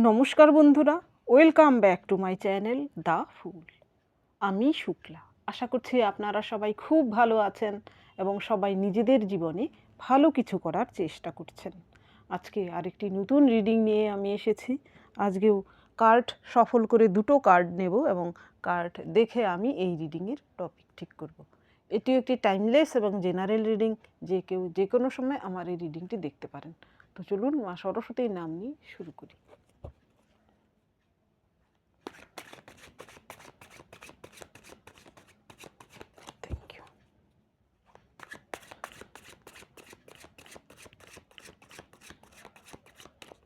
নমস্কার বন্ধুরা, welcome back to my channel the fool. আমি শুক্লা। আশা করছি আপনারা সবাই খুব ভালো আছেন এবং সবাই নিজেদের জীবনে ভালো কিছু করার চেষ্টা করছেন। আজকে আরেকটি নতুন রিডিং নিয়ে আমি এসেছি। আজকেও কার্ড সফল করে দুটো কার্ড নেব এবং কার্ড দেখে আমি এই রিডিংয়ের টপিক ঠিক করব। এটিও একটি টাইমলেস এবং জেনারেল রিডিং, যে কেউ যে কোনো সময় আমার এই রিডিংটি দেখতে পারেন। তো চলুন মা সরস্বতীর নাম নিয়ে শুরু করি। Thank you.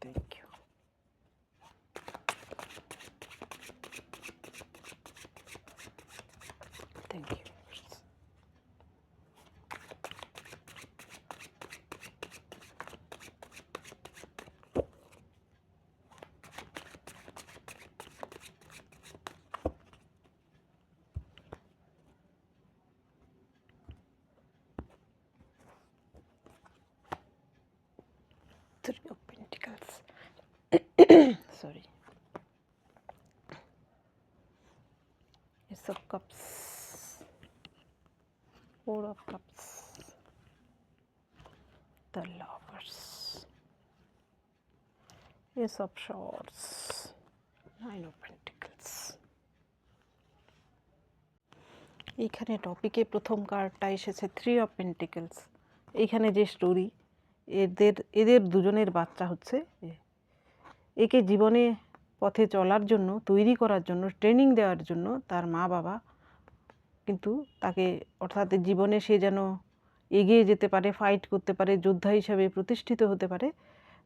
Thank you. Thank you. Three of Pentacles. Sorry. Ace of Cups. Four of Cups. The Lovers. Ace of Swords. Nine of Pentacles. এইখানে টপিকে প্রথম কার্ডটা এসেছে থ্রি অফ পেন্টিকেলস। এইখানে যে স্টোরি, এদের দুজনের বাচ্চা হচ্ছে, একে জীবনে পথে চলার জন্য, তৈরি করার জন্য, ট্রেনিং দেওয়ার জন্য তার মা বাবা কিন্তু তাকে, অর্থাৎ জীবনে সে যেন এগিয়ে যেতে পারে, ফাইট করতে পারে, যোদ্ধা হিসাবে প্রতিষ্ঠিত হতে পারে,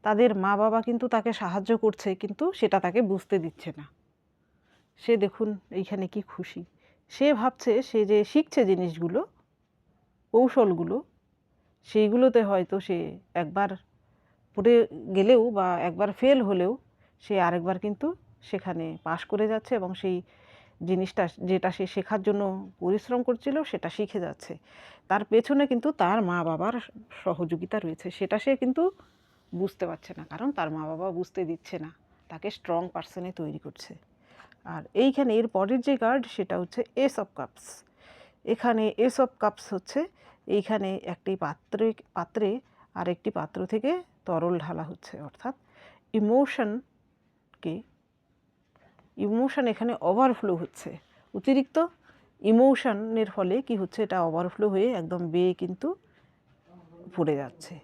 তাদের মা বাবা কিন্তু তাকে সাহায্য করছে, কিন্তু সেটা তাকে বুঝতে দিচ্ছে না। সে দেখুন এইখানে কি খুশি, সে ভাবছে সে যে শিখছে জিনিসগুলো, কৌশলগুলো, সেইগুলোতে হয়তো সে একবার পড়ে গেলেও বা একবার ফেল হলেও সে আরেকবার কিন্তু সেখানে পাশ করে যাচ্ছে এবং সেই জিনিসটা যেটা সে শেখার জন্য পরিশ্রম করছিল সেটা শিখে যাচ্ছে। তার পেছনে কিন্তু তার মা বাবার সহযোগিতা রয়েছে, সেটা সে কিন্তু বুঝতে পারছে না, কারণ তার মা বাবা বুঝতে দিচ্ছে না, তাকে স্ট্রং পার্সনে তৈরি করছে। আর এইখানে এর পরের যে কার্ড সেটা হচ্ছে এস অফ কাপস। এখানে এস অফ কাপস হচ্ছে, এইখানে একটি পাত্রে আর একটি পাত্র থেকে তরল ঢালা হচ্ছে, অর্থাৎ ইমোশন এখানে ওভারফ্লো হচ্ছে। অতিরিক্ত ইমোশনের ফলে কি হচ্ছে, এটা ওভারফ্লো হয়ে একদম বেয়ে কিন্তু পড়ে যাচ্ছে।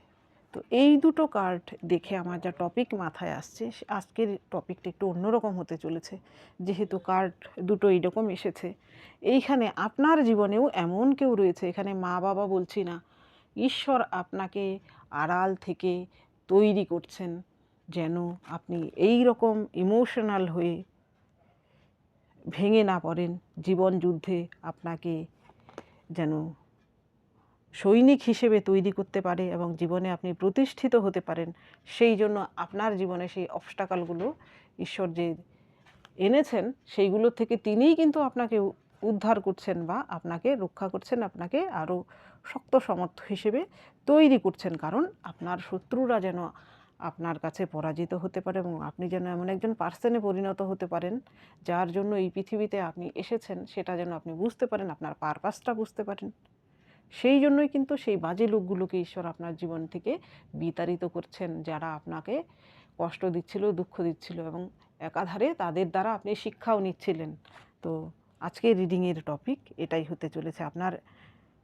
তো এই দুটো কার্ড দেখে আমার যা টপিক মাথায় আসছে, আজকের টপিকটা একটু অন্যরকম হতে চলেছে, যেহেতু কার্ড দুটো এইরকম এসেছে। এইখানে আপনার জীবনেও এমন কেউ রয়েছে, এখানে মা বাবা বলছি না, ঈশ্বর আপনাকে আড়াল থেকে তৈরি করছেন যেন আপনি এই রকম ইমোশনাল হয়ে ভেঙে না পড়েন। জীবন যুদ্ধে আপনাকে যেন সৈনিক হিসেবে তৈরি করতে পারে এবং জীবনে আপনি প্রতিষ্ঠিত হতে পারেন। সেই জন্য আপনার জীবনে সেই অবস্টাকালগুলো ঈশ্বর যে এনেছেন, সেইগুলো থেকে তিনিই কিন্তু আপনাকে উদ্ধার করছেন বা আপনাকে রক্ষা করছেন, আপনাকে আরও শক্ত সমর্থ হিসেবে তৈরি করছেন, কারণ আপনার শত্রুরা যেন আপনার কাছে পরাজিত হতে পারে এবং আপনি যেন এমন একজন পার্সনে পরিণত হতে পারেন যার জন্য এই পৃথিবীতে আপনি এসেছেন, সেটা যেন আপনি বুঝতে পারেন, আপনার পারপাসটা বুঝতে পারেন। সেই জন্যই কিন্তু সেই বাজে লোকগুলোকে ঈশ্বর আপনার জীবন থেকে বিতাড়িত করছেন, যারা আপনাকে কষ্ট দিচ্ছিল, দুঃখ দিচ্ছিল, এবং একাধারে তাদের দ্বারা আপনি শিক্ষাও নিচ্ছিলেন। তো আজকে রিডিংয়ের টপিক এটাই হতে চলেছে, আপনার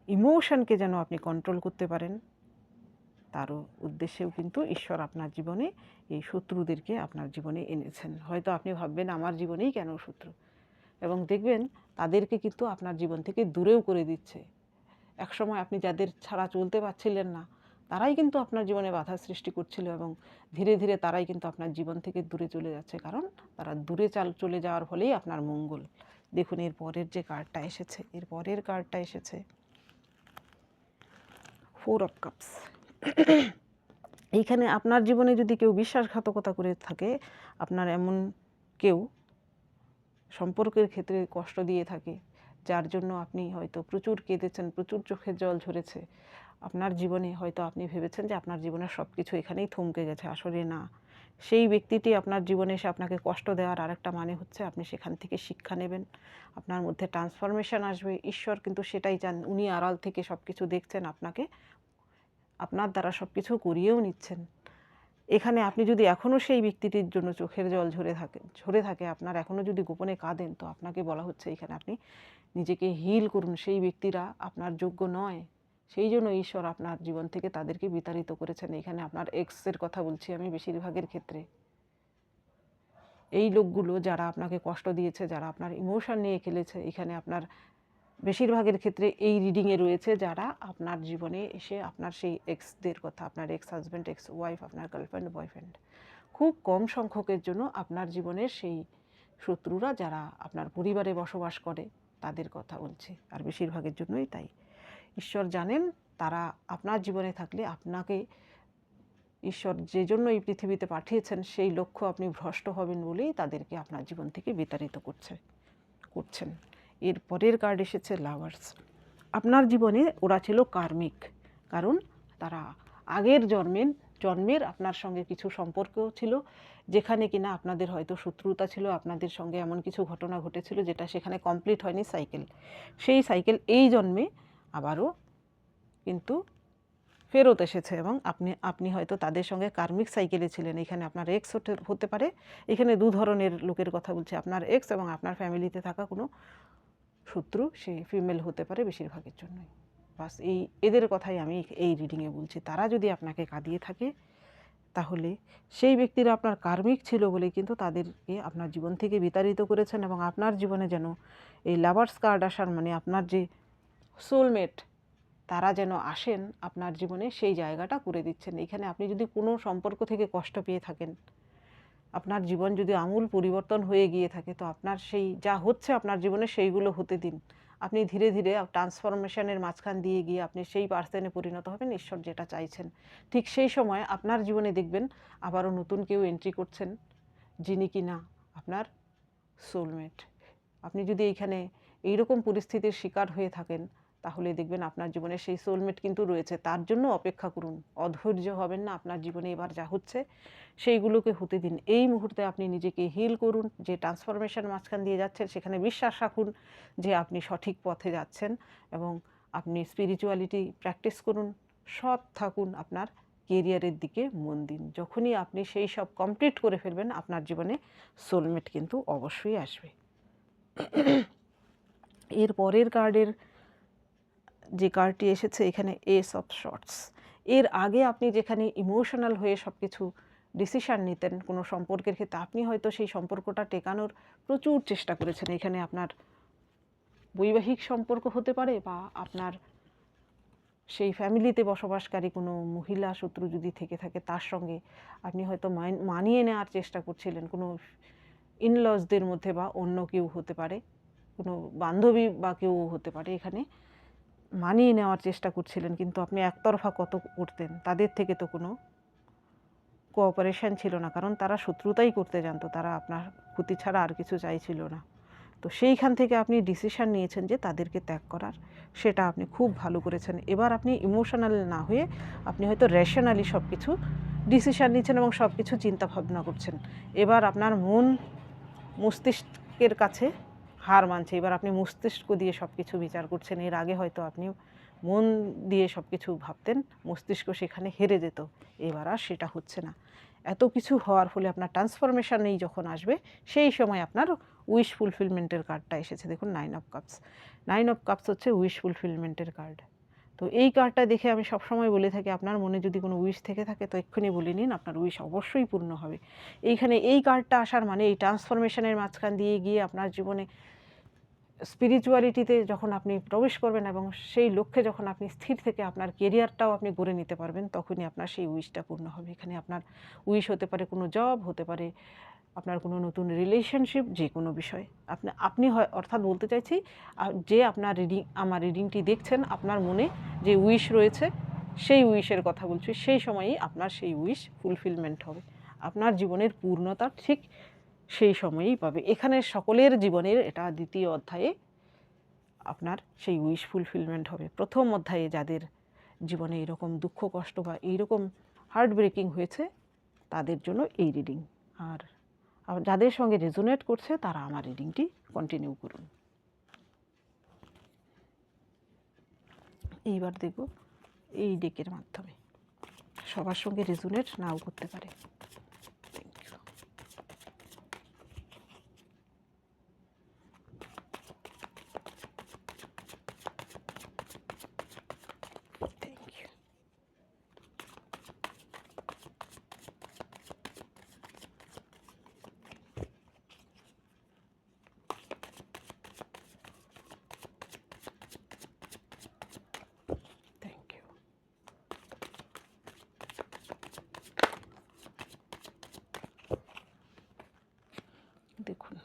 ইমোশনকে যেন আপনি কন্ট্রোল করতে পারেন, তারও উদ্দেশ্যেও কিন্তু ঈশ্বর আপনার জীবনে এই শত্রুদেরকে আপনার জীবনে এনেছেন। হয়তো আপনি ভাববেন আমার জীবনেই কেন শত্রু, এবং দেখবেন তাদেরকে কিন্তু আপনার জীবন থেকে দূরেও করে দিচ্ছে। একসময় আপনি যাদের ছাড়া চলতে পারছিলেন না, তারাই কিন্তু আপনার জীবনে বাধা সৃষ্টি করছিল এবং ধীরে ধীরে তারাই কিন্তু আপনার জীবন থেকে দূরে চলে যাচ্ছে, কারণ তারা দূরে চলে যাওয়ার ফলেই আপনার মঙ্গল। দেখুন এর পরের যে কার্ডটা এসেছে, এর পরের কার্ডটা এসেছে ফোর অফ কাপস। এইখানে আপনার জীবনে যদি কেউ বিশ্বাসঘাতকতা করে থাকে, আপনার এমন কেউ সম্পর্কের ক্ষেত্রে কষ্ট দিয়ে থাকে, যার জন্য আপনি হয়তো প্রচুর কেঁদেছেন, প্রচুর চোখের জল ঝরেছে, আপনার জীবনে হয়তো আপনি ভেবেছেন যে আপনার জীবনের সব কিছু এখানেই থমকে গেছে, আসলে না, সেই ব্যক্তিটি আপনার জীবনে এসে আপনাকে কষ্ট দেওয়ার আরেকটা মানে হচ্ছে আপনি সেখান থেকে শিক্ষা নেবেন, আপনার মধ্যে ট্রান্সফরমেশন আসবে। ঈশ্বর কিন্তু সেটাই চান, উনি আড়াল থেকে সব কিছু দেখছেন, আপনাকে আপনার দ্বারা সব কিছু করিয়েও নিচ্ছেন। এখানে আপনি যদি এখনও সেই ব্যক্তিটির জন্য চোখের জল ঝরে থাকে আপনার, এখনও যদি গোপনে কাঁদেন, তো আপনাকে বলা হচ্ছে এখানে আপনি নিজেকে হিল করুন। সেই ব্যক্তিরা আপনার যোগ্য নয়, সেই জন্য ঈশ্বর আপনার জীবন থেকে তাদেরকে বিতাড়িত করেছেন। এখানে আপনার এক্সের কথা বলছি আমি বেশিরভাগের ক্ষেত্রে। এই লোকগুলো যারা আপনাকে কষ্ট দিয়েছে, যারা আপনার ইমোশন নিয়ে খেলেছে, এখানে আপনার বেশিরভাগের ক্ষেত্রে এই রিডিংয়ে রয়েছে যারা আপনার জীবনে এসে আপনার সেই এক্সদের কথা, আপনার এক্স হাজব্যান্ড, এক্স ওয়াইফ, আপনার গার্লফ্রেন্ড, বয়ফ্রেন্ড, খুব কম সংখ্যকের জন্য আপনার জীবনের সেই শত্রুরা যারা আপনার পরিবারে বসবাস করে তাদের কথা বলছি, আর বেশিরভাগের জন্যই তাই। ঈশ্বর জানেন তারা আপনার জীবনে থাকলে আপনাকে ঈশ্বর যে জন্য এই পৃথিবীতে পাঠিয়েছেন সেই লক্ষ্য আপনি ভ্রষ্ট হবেন বলেই তাদেরকে আপনার জীবন থেকে বিতাড়িত করছেন। এর পরের কার্ড এসেছে লাভার্স। আপনার জীবনে ওরা ছিল কার্মিক, কারণ তারা আগের জন্মের আপনার সঙ্গে কিছু সম্পর্ক ছিল, যেখানে কিনা আপনাদের হয়তো শত্রুতা ছিল, আপনাদের সঙ্গে এমন কিছু ঘটনা ঘটেছিল যেটা সেখানে কমপ্লিট হয়নি সাইকেল। সেই সাইকেল এই জন্মে আবারও কিন্তু ফেরত এসেছে, এবং আপনি হয়তো তাদের সঙ্গে কার্মিক সাইকেলে ছিলেন। এখানে আপনার এক্স হতে পারে, এখানে দু ধরনের লোকের কথা বলছি, আপনার এক্স এবং আপনার ফ্যামিলিতে থাকা কোনো শত্রু, সে ফিমেল হতে পারে বেশিরভাগের জন্যই। বাস এদের কথাই আমি এই রিডিংয়ে বলছি। তারা যদি আপনাকে কাঁদিয়ে থাকে তাহলে সেই ব্যক্তিরা আপনার কার্মিক ছিল বলে কিন্তু তাদেরকে আপনার জীবন থেকে বিতাড়িত করেছেন, এবং আপনার জীবনে যেন এই লাভার্স কার্ড আসার মানে আপনার যে সোলমেট তারা যেন আসেন আপনার জীবনে, সেই জায়গাটা করে দিচ্ছেন। এখানে আপনি যদি কোনো সম্পর্ক থেকে কষ্ট পেয়ে থাকেন, আপনার জীবন যদি আমূল পরিবর্তন হয়ে গিয়ে থাকে, তো আপনার সেই যা হচ্ছে আপনার জীবনে সেইগুলো হতে দিন। আপনি ধীরে ধীরে ট্রান্সফরমেশনের মাঝখান দিয়ে গিয়ে আপনি সেই পার্সনে পরিণত হবেন ঈশ্বর যেটা চাইছেন। ঠিক সেই সময় আপনার জীবনে দেখবেন আবারও নতুন কেউ এন্ট্রি করছেন, যিনি কিনা আপনার সোলমেট। আপনি যদি এইখানে এইরকম পরিস্থিতির শিকার হয়ে থাকেন তাহলে দেখবেন আপনার জীবনে সেই সোলমেট কিন্তু রয়েছে। তার জন্য অপেক্ষা করুন, অধৈর্য হবেন না। আপনার জীবনে এবার যা হচ্ছে সেইগুলোকে হতে দিন। এই মুহূর্তে আপনি নিজেকে হিল করুন, যে ট্রান্সফরমেশন মাঝখান দিয়ে যাচ্ছেন সেখানে বিশ্বাস রাখুন যে আপনি সঠিক পথে যাচ্ছেন, এবং আপনি স্পিরিচুয়ালিটি প্র্যাকটিস করুন, সৎ থাকুন, আপনার কেরিয়ারের দিকে মন দিন। যখনই আপনি সেই সব কমপ্লিট করে ফেলবেন আপনার জীবনে সোলমেট কিন্তু অবশ্যই আসবে। এর পরের কার্ডের যে কার্ডটি এসেছে এখানে এস অফ শর্টস। এর আগে আপনি যেখানে ইমোশনাল হয়ে সব কিছু ডিসিশান নিতেন কোনো সম্পর্কের ক্ষেত্রে, আপনি হয়তো সেই সম্পর্কটা টেকানোর প্রচুর চেষ্টা করেছেন। এখানে আপনার বৈবাহিক সম্পর্ক হতে পারে, বা আপনার সেই ফ্যামিলিতে বসবাসকারী কোনো মহিলা শত্রু যদি থেকে থাকে তার সঙ্গে আপনি হয়তো মানিয়ে নেওয়ার চেষ্টা করছিলেন, কোনো ইনলজদের মধ্যে, বা অন্য কেউ হতে পারে, কোনো বান্ধবী বা কেউ হতে পারে। এখানে মানিয়ে নেওয়ার চেষ্টা করছিলেন, কিন্তু আপনি একতরফা কত করতেন, তাদের থেকে তো কোনো কোঅপারেশন ছিল না, কারণ তারা শত্রুতাই করতে জানতো, তারা আপনার ক্ষতি ছাড়া আর কিছু চাইছিল না। তো সেইখান থেকে আপনি ডিসিশান নিয়েছেন যে তাদেরকে ত্যাগ করার, সেটা আপনি খুব ভালো করেছেন। এবার আপনি ইমোশনাল না হয়ে আপনি হয়তো রেশনালি সব কিছু ডিসিশান নিচ্ছেন এবং সব কিছু চিন্তাভাবনা করছেন। এবার আপনার মন মস্তিষ্কের কাছে হার মানছে, এবার আপনি মস্তিষ্ক দিয়ে সব কিছু বিচার করছেন। এর আগে হয়তো আপনি মন দিয়ে সব কিছু ভাবতেন, মস্তিষ্ক সেখানে হেরে যেত, এবার আর সেটা হচ্ছে না। এত কিছু হওয়ার ফলে আপনার ট্রান্সফরমেশনেই যখন আসবে সেই সময় আপনার উইশ ফুলফিলমেন্টের কার্ডটা এসেছে। দেখুন 9 অফ কাপস। 9 অফ কাপস হচ্ছে উইশ ফুলফিলমেন্টের কার্ড। তো এই কার্ডটা দেখে আমি সবসময় বলে থাকি আপনার মনে যদি কোনো উইশ থেকে থাকে তো এক্ষুনি বলে নিন, আপনার উইশ অবশ্যই পূর্ণ হবে। এইখানে এই কার্ডটা আসার মানে এই ট্রান্সফরমেশনের মাঝখান দিয়ে গিয়ে আপনার জীবনে স্পিরিচুয়ালিটিতে যখন আপনি প্রবেশ করবেন এবং সেই লক্ষ্যে যখন আপনি স্থির থেকে আপনার কেরিয়ারটাও আপনি গড়ে নিতে পারবেন, তখনই আপনার সেই উইশটা পূর্ণ হবে। এখানে আপনার উইশ হতে পারে কোনো জব, হতে পারে আপনার কোনো নতুন রিলেশনশিপ, যে কোনো বিষয় আপনি হয়, অর্থাৎ বলতে চাইছি যে আপনার আমার রিডিংটি দেখছেন, আপনার মনে যে উইশ রয়েছে সেই উইশের কথা বলছি, সেই সময়ই আপনার সেই উইশ ফুলফিলমেন্ট হবে। আপনার জীবনের পূর্ণতা ঠিক সেই সময়েই পাবে। এখানে সকলের জীবনের এটা দ্বিতীয় অধ্যায়ে আপনার সেই উইশ ফুলফিলমেন্ট হবে। প্রথম অধ্যায়ে যাদের জীবনে এরকম দুঃখ কষ্ট বা এইরকম হার্ট ব্রেকিং হয়েছে তাদের জন্য এই রিডিং। আর যাদের সঙ্গে রেজোনেট করছে তারা আমার রিডিংটি কন্টিনিউ করুন। এইবার দেখব এই ডেকের মাধ্যমে, সবার সঙ্গে রেজোনেট নাও করতে পারে। দেখুন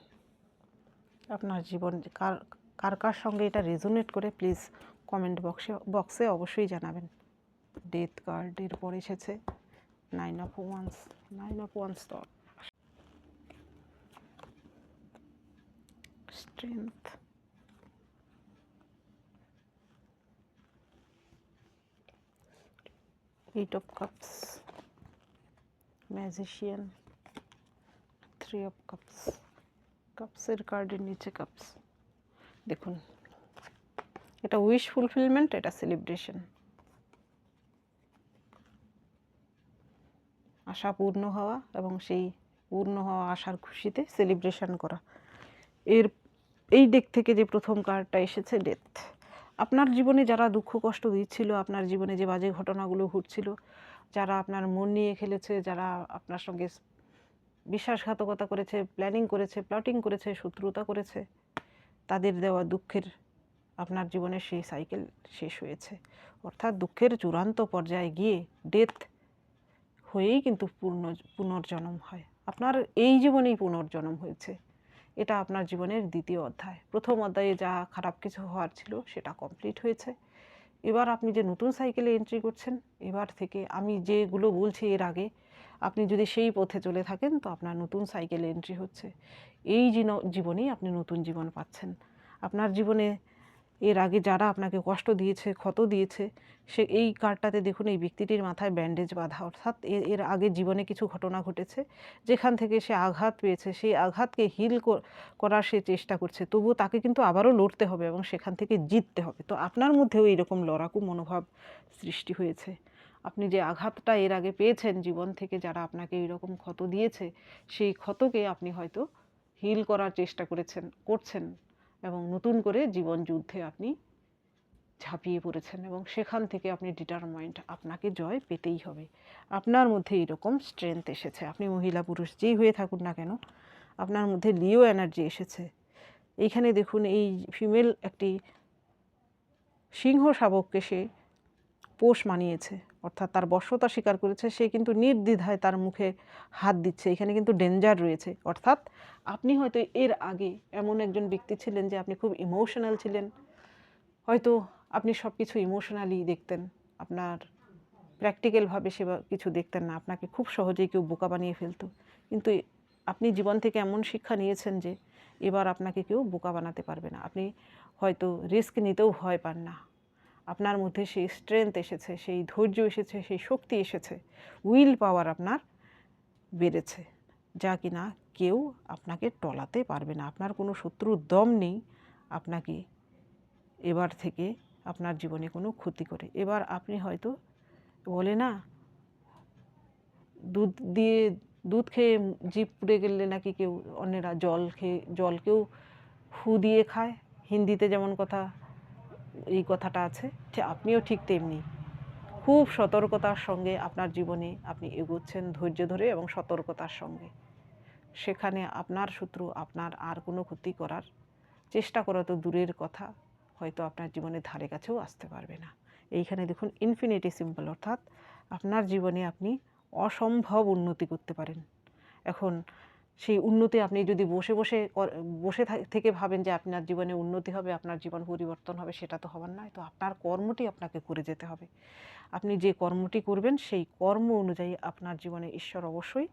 আপনার জীবন কার কার কার সঙ্গে এটা রেজোনেট করে প্লিজ কমেন্ট বক্সে অবশ্যই জানাবেন। ডেথ কার্ড এরপর এসেছে 9 of Wands। 9 of Wands তো strength, Eight of Cups, magician, 3 of Cups, কাপসের কার্ডের নিচে কাপস। দেখুন এটা উইশ ফুলফিলমেন্ট, এটা সেলিব্রেশন, আশা পূর্ণ হওয়া এবং সেই পূর্ণ হওয়া আশার খুশিতে সেলিব্রেশন করা। এই ডেক থেকে যে প্রথম কার্ডটা এসেছে ডেথ। আপনার জীবনে যারা দুঃখ কষ্ট দিচ্ছিল, আপনার জীবনে যে বাজে ঘটনাগুলো ঘটছিল, যারা আপনার মন নিয়ে খেলেছে, যারা আপনার সঙ্গে বিশ্বাসঘাতকতা করেছে, প্ল্যানিং করেছে, প্লটিং করেছে, শত্রুতা করেছে, তাদের দেওয়া দুঃখের আপনার জীবনের সেই সাইকেল শেষ হয়েছে। অর্থাৎ দুঃখের চূড়ান্ত পর্যায়ে গিয়ে ডেথ হয়েই কিন্তু পুনর্জন্ম হয়। আপনার এই জীবনেই পুনর্জন্ম হয়েছে। এটা আপনার জীবনের দ্বিতীয় অধ্যায়। প্রথম অধ্যায়ে যা খারাপ কিছু হওয়ার ছিল সেটা কমপ্লিট হয়েছে। এবার আপনি যে নতুন সাইকেলে এন্ট্রি করছেন, এবার থেকে আমি যেগুলো বলছি এর আগে আপনি যদি সেই পথে চলে থাকেন তো আপনার নতুন সাইকেলে এন্ট্রি হচ্ছে। এই জীবনেই আপনি নতুন জীবন পাচ্ছেন। আপনার জীবনে এর আগে যারা আপনাকে কষ্ট দিয়েছে, ক্ষত দিয়েছে, সে এই কার্ডটাতে দেখুন এই ব্যক্তিটির মাথায় ব্যান্ডেজ বাঁধা। অর্থাৎ এর আগে জীবনে কিছু ঘটনা ঘটেছে যেখান থেকে সে আঘাত পেয়েছে, সেই আঘাতকে হিল করার সে চেষ্টা করছে, তবুও তাকে কিন্তু আবারও লড়তে হবে এবং সেখান থেকে জিততে হবে। তো আপনার মধ্যেও এইরকম লড়াকু মনোভাব সৃষ্টি হয়েছে। আপনি যে আঘাতটা এর আগে পেয়েছেন জীবন থেকে, যারা আপনাকে এইরকম ক্ষত দিয়েছে, সেই ক্ষতকে আপনি হয়তো হিল করার চেষ্টা করছেন এবং নতুন করে জীবন যুদ্ধে আপনি ঝাঁপিয়ে পড়েছেন এবং সেখান থেকে আপনি ডিটারমাইন্ড, আপনাকে জয় পেতেই হবে। আপনার মধ্যে এরকম স্ট্রেংথ এসেছে। আপনি মহিলা পুরুষ যেই হয়ে থাকুন না কেন, আপনার মধ্যে লিও এনার্জি এসেছে। এইখানে দেখুন এই ফিমেল একটি সিংহ শাবককে সে পোষ মানিয়েছে, অর্থাৎ তার বশ্যতা স্বীকার করেছে। সে কিন্তু নির্দ্বিধায় তার মুখে হাত দিচ্ছে। এখানে কিন্তু ডেঞ্জার রয়েছে। অর্থাৎ আপনি হয়তো এর আগে এমন একজন ব্যক্তি ছিলেন যে আপনি খুব ইমোশনাল ছিলেন, হয়তো আপনি সব কিছু ইমোশনালি দেখতেন, আপনার প্র্যাকটিক্যালভাবে সে কিছু দেখতেন না, আপনাকে খুব সহজেই কেউ বোকা বানিয়ে ফেলতো। কিন্তু আপনি জীবন থেকে এমন শিক্ষা নিয়েছেন যে এবার আপনাকে কেউ বোকা বানাতে পারবে না। আপনি হয়তো রিস্ক নিতেও ভয় পান না। আপনার মধ্যে সেই স্ট্রেংথ এসেছে, সেই ধৈর্য এসেছে, সেই শক্তি এসেছে, উইল পাওয়ার আপনার বেড়েছে, যা কিনা কেউ আপনাকে টলাতে পারবে না। আপনার কোনো শত্রুর দম নেই আপনাকে এবার থেকে আপনার জীবনে কোনো ক্ষতি করে। এবার আপনি হয়তো বলে না, দুধ খেয়ে জিভ পুড়ে গেলে নাকি কেউ অন্যেরা জলকেও ফু দিয়ে খায়, হিন্দিতে যেমন এই কথাটা আছে, আপনিও ঠিক তেমনি খুব সতর্কতার সঙ্গে আপনার জীবনে আপনি এগোচ্ছেন, ধৈর্য ধরে এবং সতর্কতার সঙ্গে। সেখানে আপনার শত্রু আপনার আর কোনো ক্ষতি করার চেষ্টা করা তো দূরের কথা, হয়তো আপনার জীবনের ধারে কাছেও আসতে পারবে না। এইখানে দেখুন ইনফিনিটি সিম্বল, অর্থাৎ আপনার জীবনে আপনি অসম্ভব উন্নতি করতে পারেন। এখন সেই উন্নতি আপনি যদি বসে থেকে ভাবেন যে আপনার জীবনে উন্নতি হবে, আপনার জীবন পরিবর্তন হবে, সেটা তো হবার নয়। তো আপনার কর্মটি আপনাকে করে যেতে হবে। আপনি যে কর্মটি করবেন সেই কর্ম অনুযায়ী আপনার জীবনে ঈশ্বর অবশ্যই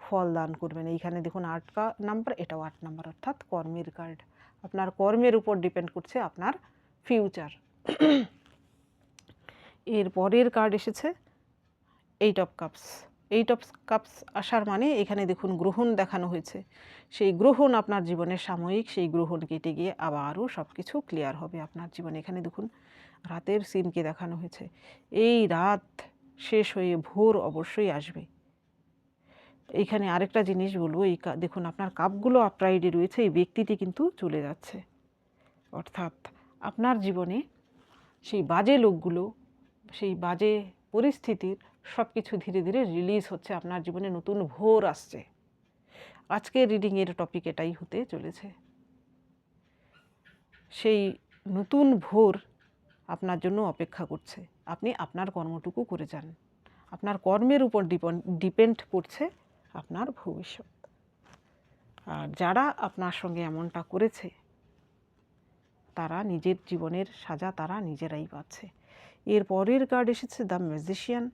ফল দান করবেন। এইখানে দেখুন 8 নাম্বার, এটাও 8 নাম্বার, অর্থাৎ কর্মের কার্ড। আপনার কর্মের উপর ডিপেন্ড করছে আপনার ফিউচার। এর পরের কার্ড এসেছে 8 of cups. Eight of cups আসার মানে এখানে দেখুন গ্রহণ দেখানো হয়েছে। সেই গ্রহণ আপনার জীবনের সাময়িক, সেই গ্রহণ কেটে গিয়ে আবারও সব কিছু ক্লিয়ার হবে আপনার জীবনে। এখানে দেখুন রাতের সিনকে দেখানো হয়েছে। এই রাত শেষ হয়ে ভোর অবশ্যই আসবে। এইখানে আরেকটা জিনিস বলবো, এই দেখুন আপনার কাপগুলো আপরাইডে রয়েছে, এই ব্যক্তিটি কিন্তু চলে যাচ্ছে। অর্থাৎ আপনার জীবনে সেই বাজে লোকগুলো, সেই বাজে পরিস্থিতির সব কিছু ধীরে ধীরে রিলিজ হচ্ছে, আপনার জীবনে নতুন ভোর আসছে। আজকের রিডিংয়ের টপিক এটাই হতে চলেছে। সেই নতুন ভোর আপনার জন্য অপেক্ষা করছে। আপনি আপনার কর্মটুকু করে যান। আপনার কর্মের উপর ডিপেন্ড করছে আপনার ভবিষ্যৎ। আর যারা আপনার সঙ্গে এমনটা করেছে তারা নিজের জীবনের সাজা তারা নিজেরাই পাচ্ছে। এর পরের কার্ড এসেছে দ্য ম্যাজিশিয়ান।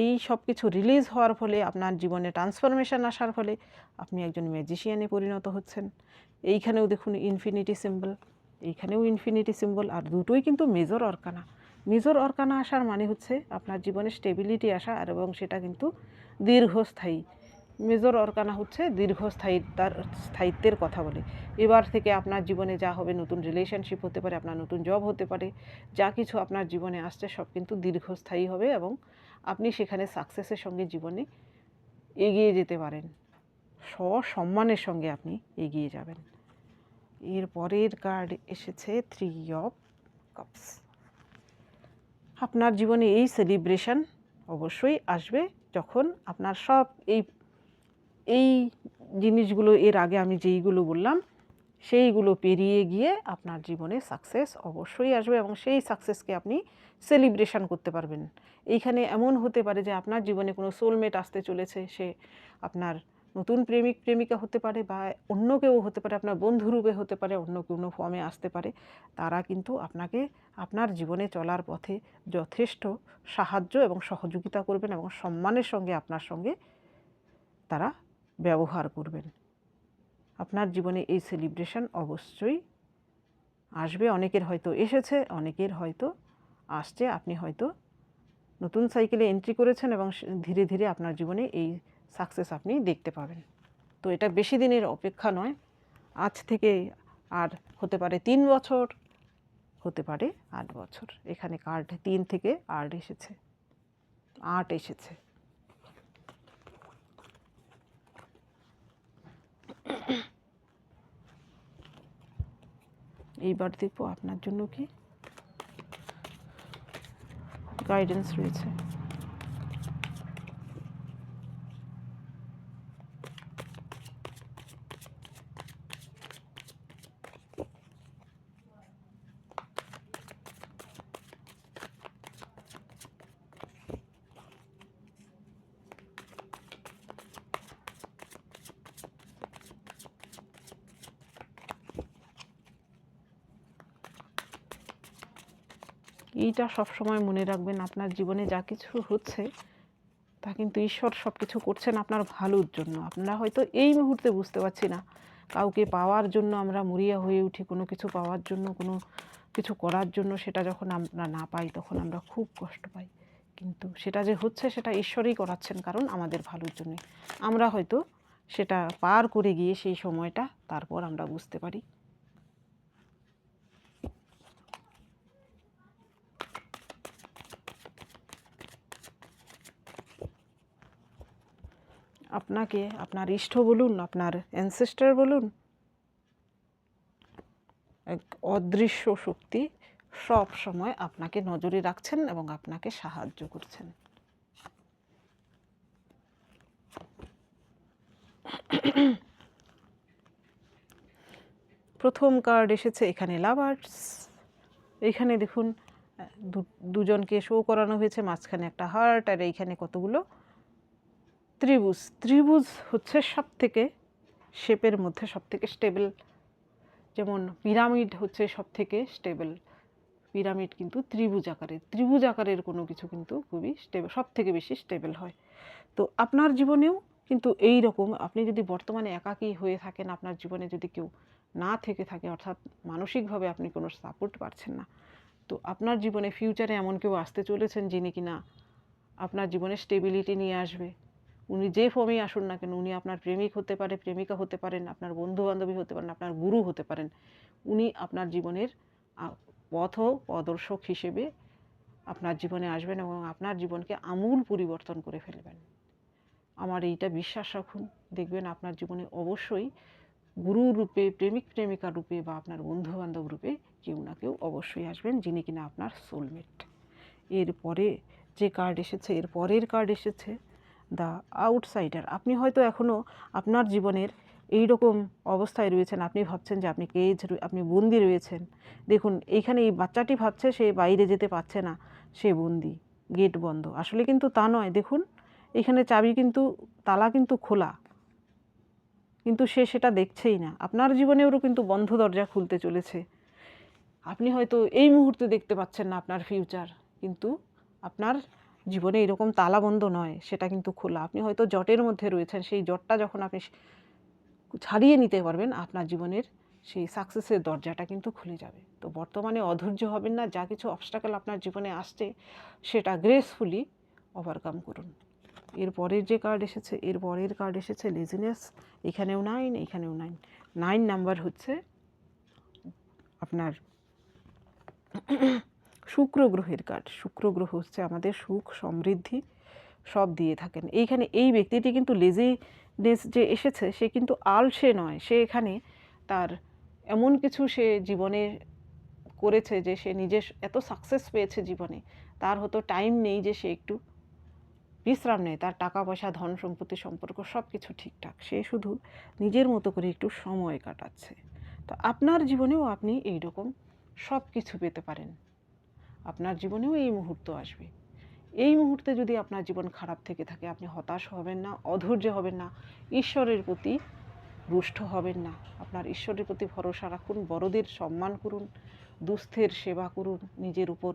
এই সব কিছু রিলিজ হওয়ার ফলে, আপনার জীবনে ট্রান্সফরমেশন আসার ফলে আপনি একজন ম্যাজিশিয়ানে পরিণত হচ্ছেন। এইখানেও দেখুন ইনফিনিটি সিম্বল, এইখানেও ইনফিনিটি সিম্বল, আর দুটোই কিন্তু মেজর অর্কানা। মেজর অর্কানা আসার মানে হচ্ছে আপনার জীবনে স্টেবিলিটি আসা, আর এবং সেটা কিন্তু দীর্ঘস্থায়ী। মেজর অর্কানা হচ্ছে স্থায়িত্বের কথা বলে। এবার থেকে আপনার জীবনে যা হবে, নতুন রিলেশনশিপ হতে পারে, আপনার নতুন জব হতে পারে, যা কিছু আপনার জীবনে আসছে সব কিন্তু দীর্ঘস্থায়ী হবে এবং আপনি সেখানে সাকসেসের সঙ্গে জীবনে এগিয়ে যেতে পারেন। সসম্মানের সঙ্গে আপনি এগিয়ে যাবেন। এর পরের কার্ড এসেছে 3 অফ কাপস। আপনার জীবনে এই সেলিব্রেশন অবশ্যই আসবে যখন আপনার সব এই জিনিসগুলো, এর আগে আমি যেইগুলো বললাম সেইগুলো পেরিয়ে গিয়ে আপনার জীবনে সাকসেস অবশ্যই আসবে এবং সেই সাকসেসকে আপনি সেলিব্রেশন করতে পারবেন। এইখানে এমন হতে পারে যে আপনার জীবনে কোনো সোলমেট আসতে চলেছে, সে আপনার নতুন প্রেমিক প্রেমিকা হতে পারে বা অন্য কেউ হতে পারে, আপনার বন্ধুরূপে হতে পারে, অন্য কোনো ফর্মে আসতে পারে। তারা কিন্তু আপনাকে আপনার জীবনে চলার পথে যথেষ্ট সাহায্য এবং সহযোগিতা করবেন এবং সম্মানের সঙ্গে আপনার সঙ্গে তারা ব্যবহার করবেন। আপনার জীবনে এই সেলিব্রেশন অবশ্যই আসবে। অনেকের হয়তো এসেছে, অনেকের হয়তো আসছে। আপনি হয়তো নতুন সাইকেলে এন্ট্রি করেছেন এবং ধীরে ধীরে আপনার জীবনে এই সাকসেস আপনি দেখতে পাবেন। তো এটা বেশি দিনের অপেক্ষা নয়, আজ থেকে আর হতে পারে 3 বছর, হতে পারে 8 বছর। এখানে কার্ড 3 থেকে 8 এসেছে, 8 এসেছে। এইবার দেখবো আপনার জন্য কি গাইডেন্স রয়েছে। এইটা সবসময় মনে রাখবেন, আপনার জীবনে যা কিছু হচ্ছে তা কিন্তু ঈশ্বর সব কিছু করছেন আপনার ভালোর জন্য। আপনারা হয়তো এই মুহূর্তে বুঝতে পারছি না। কাউকে পাওয়ার জন্য আমরা মরিয়া হয়ে উঠি, কোনো কিছু পাওয়ার জন্য, কোনো কিছু করার জন্য, সেটা যখন আমরা না পাই তখন আমরা খুব কষ্ট পাই। কিন্তু সেটা যে হচ্ছে সেটা ঈশ্বরই করাচ্ছেন, কারণ আমাদের ভালোর জন্যই। আমরা হয়তো সেটা পার করে গিয়ে সেই সময়টা তারপর আমরা বুঝতে পারি। আপনাকে আপনার ইষ্ট বলুন, আপনার অ্যানসেস্টর বলুন, এক অদৃশ্য শক্তি সব সময় আপনাকে নজরে রাখছেন এবং আপনাকে সাহায্য করছেন। প্রথম কার্ড এসেছে এখানে লাভার্স। এইখানে দেখুন দুজনকে শো করানো হয়েছে, মাঝখানে একটা হার্ট, আর এইখানে কতগুলো ত্রিভুজ। ত্রিভুজ হচ্ছে সব থেকে শেপের মধ্যে সব থেকে স্টেবল। যেমন পিরামিড হচ্ছে সব থেকে স্টেবল, পিরামিড কিন্তু ত্রিভুজ আকারের। ত্রিভুজ আকারের কোনো কিছু কিন্তু খুবই স্টেবল, সব থেকে বেশি স্টেবল হয়। তো আপনার জীবনেও কিন্তু এই রকম, আপনি যদি বর্তমানে একাকী হয়ে থাকেন, আপনার জীবনে যদি কেউ না থেকে থাকে, অর্থাৎ মানসিকভাবে আপনি কোনো সাপোর্ট পাচ্ছেন না, তো আপনার জীবনে ফিউচারে এমন কেউ আসতে চলেছেন যিনি কিনা আপনার জীবনে স্টেবিলিটি নিয়ে আসবে। উনি যে ফর্মেই আসুন না কেন, উনি আপনার প্রেমিক হতে পারে, প্রেমিকা হতে পারেন, আপনার বন্ধু বান্ধবী হতে পারেন, আপনার গুরু হতে পারেন। উনি আপনার জীবনের পথ প্রদর্শক হিসেবে আপনার জীবনে আসবেন এবং আপনার জীবনকে আমূল পরিবর্তন করে ফেলবেন। আমার এইটা বিশ্বাস রাখুন, দেখবেন আপনার জীবনে অবশ্যই গুরু রূপে, প্রেমিক প্রেমিকা রূপে বা আপনার বন্ধু বান্ধব রূপে কেউ না কেউ অবশ্যই আসবেন, যিনি কিনা আপনার সোলমেট। এরপরে যে কার্ড এসেছে, এর পরের কার্ড এসেছে দ্য আউটসাইডার। আপনি হয়তো এখনও আপনার জীবনের এই রকম অবস্থায় রয়েছেন, আপনি ভাবছেন যে আপনি বন্দি রয়েছেন। দেখুন এইখানে এই বাচ্চাটি ভাবছে সে বাইরে যেতে পারছে না, সে বন্দি, গেট বন্ধ। আসলে কিন্তু তা নয়। দেখুন এখানে চাবি কিন্তু, তালা কিন্তু খোলা, কিন্তু সে সেটা দেখছেই না। আপনার জীবনেও কিন্তু বন্ধ দরজা খুলতে চলেছে। আপনি হয়তো এই মুহূর্তে দেখতে পাচ্ছেন না আপনার ফিউচার, কিন্তু আপনার জীবনে এরকম তালাবন্ধ নয়, সেটা কিন্তু খোলা। আপনি হয়তো জটের মধ্যে রয়েছেন, সেই জটটা যখন আপনি ছাড়িয়ে নিতে পারবেন, আপনার জীবনের সেই সাকসেসের দরজাটা কিন্তু খুলে যাবে। তো বর্তমানে অধৈর্য হবেন না, যা কিছু অবস্ট্যাকল আপনার জীবনে আসছে সেটা গ্রেসফুলি ওভারকাম করুন। এর পরের যে কার্ড এসেছে, এর পরের কার্ড এসেছে লেজিনেস। এখানেও 9, এখানেও 9। 9 নাম্বার হচ্ছে আপনার শুক্র গ্রহের কার্ড। শুক্র গ্রহ হচ্ছে আমাদের সুখ সমৃদ্ধি সব দিয়ে থাকেন। এইখানে এই ব্যক্তিটি কিন্তু লেজিনেস যে এসেছে, সে কিন্তু আলসে নয়। সে এখানে তার এমন কিছু সে জীবনে করেছে যে সে নিজে এত সাকসেস পেয়েছে জীবনে, তার হয়তো টাইম নেই যে সে একটু বিশ্রাম নেয়। তার টাকা পয়সা, ধন সম্পত্তি, সম্পর্ক সব কিছু ঠিকঠাক, সে শুধু নিজের মতো করে একটু সময় কাটাচ্ছে। তো আপনার জীবনেও আপনি এইরকম সব কিছু পেতে পারেন। আপনার জীবনেও এই মুহূর্ত আসবে। এই মুহূর্তে যদি আপনার জীবন খারাপ থেকে থাকে, আপনি হতাশ হবেন না, অধৈর্য হবেন না, ঈশ্বরের প্রতি রুষ্ট হবেন না। আপনার ঈশ্বরের প্রতি ভরসা রাখুন, বড়দের সম্মান করুন, দুস্থের সেবা করুন, নিজের উপর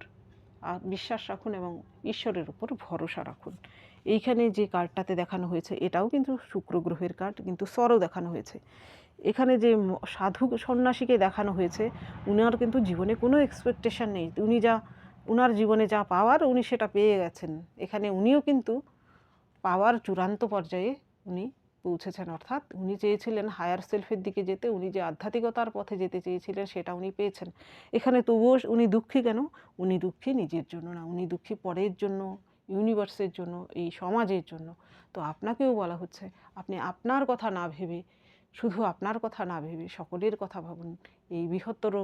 বিশ্বাস রাখুন এবং ঈশ্বরের উপর ভরসা রাখুন। এইখানে যে কার্ডটাতে দেখানো হয়েছে এটাও কিন্তু শুক্র গ্রহের কার্ড, কিন্তু স্বরও দেখানো হয়েছে। এখানে যে সাধু সন্ন্যাসীকে দেখানো হয়েছে, উনার কিন্তু জীবনে কোনো এক্সপেকটেশন নেই। উনার জীবনে যা পাওয়ার উনি সেটা পেয়ে গেছেন। এখানে উনিও কিন্তু পাওয়ার চূড়ান্ত পর্যায়ে উনি পৌঁছেছেন, অর্থাৎ উনি চেয়েছিলেন হায়ার সেলফের দিকে যেতে, উনি যে আধ্যাত্মিকতার পথে যেতে চেয়েছিলেন সেটা উনি পেয়েছেন। এখানে তবুও উনি দুঃখী কেন? উনি দুঃখী নিজের জন্য না, উনি দুঃখী পরের জন্য, ইউনিভার্সের জন্য, এই সমাজের জন্য। তো আপনাকেও বলা হচ্ছে, আপনি আপনার কথা না ভেবে, শুধু আপনার কথা না ভেবে সকলের কথা ভাবুন, এই বৃহত্তর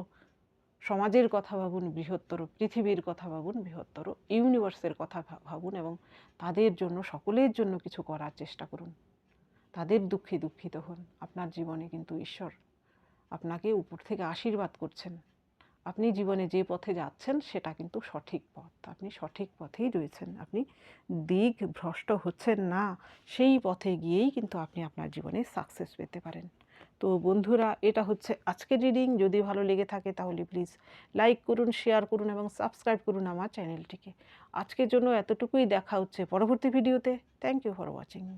সমাজের কথা ভাবুন, বৃহত্তর পৃথিবীর কথা ভাবুন, বৃহত্তর ইউনিভার্সের কথা ভাবুন এবং তাদের জন্য, সকলের জন্য কিছু করার চেষ্টা করুন। তাদের দুঃখে দুঃখিত হন। আপনার জীবনে কিন্তু ঈশ্বর আপনাকে উপর থেকে আশীর্বাদ করছেন। আপনি জীবনে যে পথে যাচ্ছেন সেটা কিন্তু সঠিক পথ, আপনি সঠিক পথেই রয়েছেন, আপনি দিক ভ্রষ্ট হচ্ছেন না। সেই পথে গিয়েই কিন্তু আপনি আপনার জীবনে সাকসেস পেতে পারেন। তো বন্ধুরা, এটা হচ্ছে আজকের রিডিং। যদি ভালো লেগে থাকে তাহলে প্লিজ লাইক করুন, শেয়ার করুন এবং সাবস্ক্রাইব করুন আমার চ্যানেলটিকে। আজকের জন্য এতটুকুই, দেখা হচ্ছে পরবর্তী ভিডিওতে। Thank you for watching me.